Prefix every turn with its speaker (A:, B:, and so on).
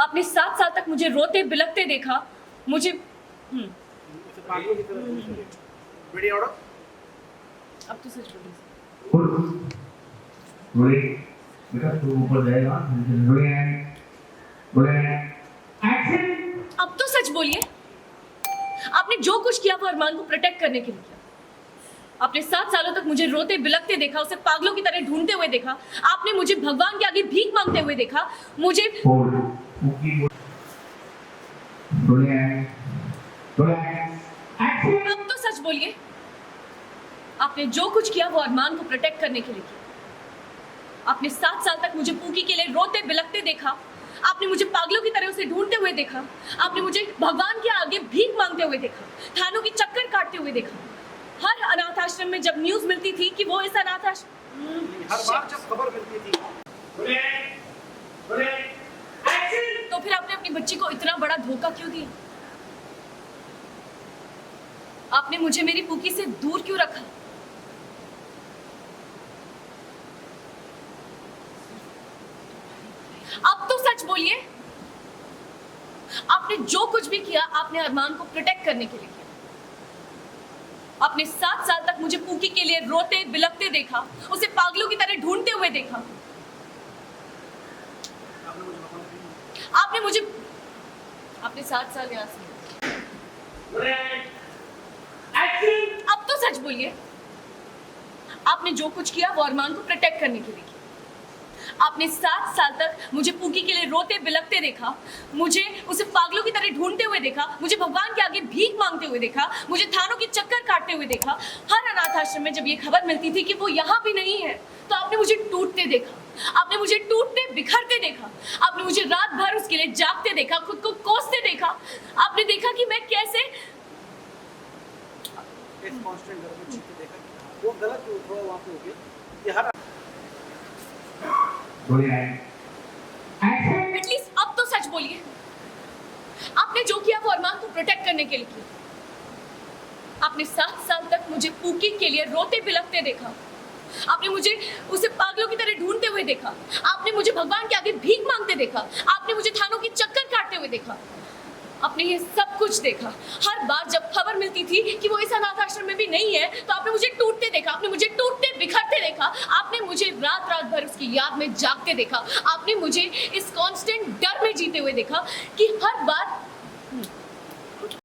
A: आपने 7 साल तक मुझे रोते बिलखते देखा, मुझे अब तो सच बोलिए।
B: बेटा तू ऊपर जाएगा
A: अब तो सच बोलिए। आपने जो कुछ किया वो अरमान को प्रोटेक्ट करने के लिए किया। आपने 7 सालों तक मुझे रोते बिलखते देखा, उसे पागलों की तरह ढूंढते हुए देखा। आपने मुझे भगवान के आगे भीख मांगते हुए देखा। मुझे अब तो सच बोलिए। आपने जो कुछ किया वो अरमान को प्रोटेक्ट करने के लिए किया। आपने 7 साल तक मुझे पूकी के लिए रोते बिलखते देखा। आपने मुझे पागलों की तरह उसे ढूंढते हुए देखा। आपने मुझे भगवान के आगे भीख मांगते हुए देखा, थानों की चक्कर काटते हुए देखा। हर अनाथ आश्रम में जब न्यूज मिलती थी कि वो इस अनाथ आश्रम,
C: हर बार जब खबर मिलती थी
A: तो फिर आपने अपनी बच्ची को इतना बड़ा धोखा क्यों दिया? आपने मुझे मेरी पूकी से दूर क्यों रखा? अब तो सच बोलिए। आपने जो कुछ भी किया आपने अरमान को प्रोटेक्ट करने के लिए किया। आपने 7 साल तक मुझे पूकी के लिए रोते बिलखते देखा, उसे पागलों की तरह ढूंढते हुए देखा। आपने 7 साल यहाँ से। अब तो सच बोलिए। आपने जो कुछ किया वो अरमान को प्रोटेक्ट करने के लिए किया। आपने 7 साल तक मुझे पूकी के लिए रोते बिलखते देखा, मुझे उसे पागलों की तरह ढूंढते हुए देखा, मुझे भगवान के आगे भीख मांगते हुए देखा, मुझे थानों की चक्कर काटते हुए देखा। हर अनाथ आश्रम में जब ये खबर मिलती थी कि वो यहाँ भी नहीं है, तो आपने मुझे टूटते देखा। आपने मुझे टूटते बिखरते देखा। आपने मुझे रात भर उसके लिए जागते देखा, खुद को कोसते देखा। आपने देखा कि मैं कैसे
C: वो गलत थोड़ा वहाँ पे हो गया। ये हर
A: एटलीस्ट अब तो सच बोलिए। आपने जो किया वो अरमान को प्रोटेक्ट करने के लिए किया। आपने 7 साल तक मुझे पूकी के लिए रोते बिलखते देखा। आपने मुझे उसे पागलों की तरह ढूंढते हुए देखा। आपने मुझे भगवान के आगे भीख मांगते देखा। आपने मुझे थानों की चक्कर काटते हुए देखा। आपने ये सब कुछ देखा। हर बार जब खबर मिलती थी कि वो इस अनाथ आश्रम में भी नहीं है, तो आपने मुझे टूटते देखा। आपने मुझे टूटते बिखरते देखा। आपने मुझे रात रात भर उसकी याद में जागते देखा। आपने मुझे इस कांस्टेंट डर में जीते हुए देखा कि हर